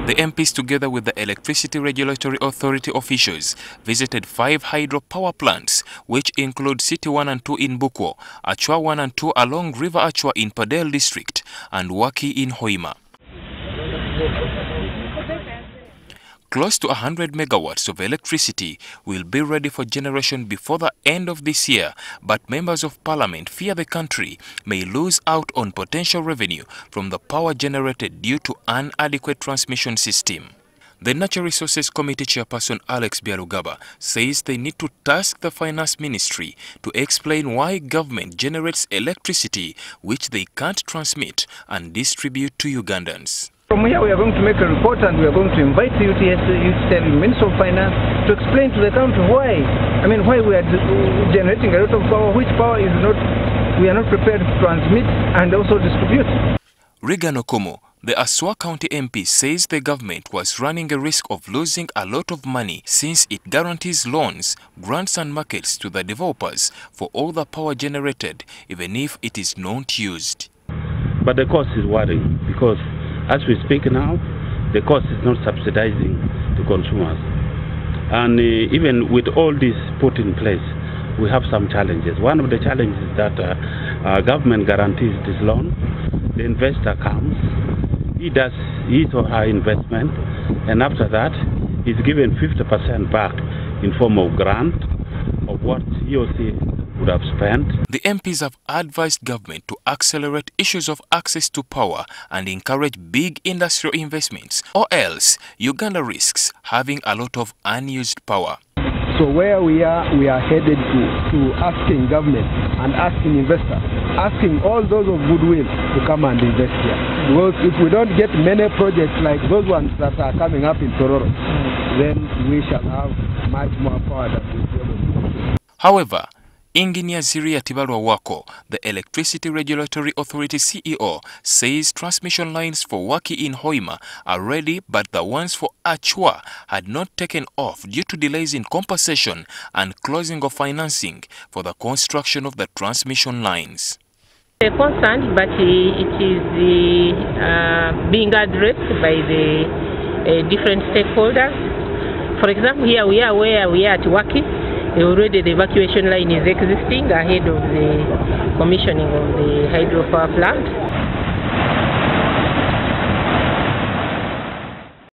The MPs, together with the Electricity Regulatory Authority officials, visited 5 hydropower plants, which include City 1 and 2 in Bukwo, Achua 1 and 2 along River Achua in Padel District, and Waki in Hoima. Close to 100 megawatts of electricity will be ready for generation before the end of this year, but members of parliament fear the country may lose out on potential revenue from the power generated due to inadequate transmission system. The Natural Resources Committee chairperson Alex Byarugaba says they need to task the Finance Ministry to explain why government generates electricity which they can't transmit and distribute to Ugandans. From here we are going to make a report and we are going to invite the Minister of Finance to explain to the country why we are generating a lot of power, which power we are not prepared to transmit and also distribute. Regan Okomo, the Aswa County MP, says the government was running a risk of losing a lot of money since it guarantees loans, grants and markets to the developers for all the power generated, even if it is not used. But the cost is worrying because as we speak now, the cost is not subsidizing to consumers. And even with all this put in place, we have some challenges. One of the challenges is that government guarantees this loan. The investor comes, he does his or her investment, and after that, he's given 50% back in form of grant of what he or she would have spent. The MPs have advised government to accelerate issues of access to power and encourage big industrial investments, or else Uganda risks having a lot of unused power. So where we are headed to asking government and asking investors, asking all those of goodwill to come and invest here. Because if we don't get many projects like those ones that are coming up in Tororo, then we shall have much more power than we do. However, Engineer Ziria Tibalwa Wako, the Electricity Regulatory Authority CEO, says transmission lines for Waki in Hoima are ready, but the ones for Achua had not taken off due to delays in compensation and closing of financing for the construction of the transmission lines. A concern, but it is being addressed by the different stakeholders. For example, here we are where we are at Waki. Already the evacuation line is existing ahead of the commissioning of the hydropower plant.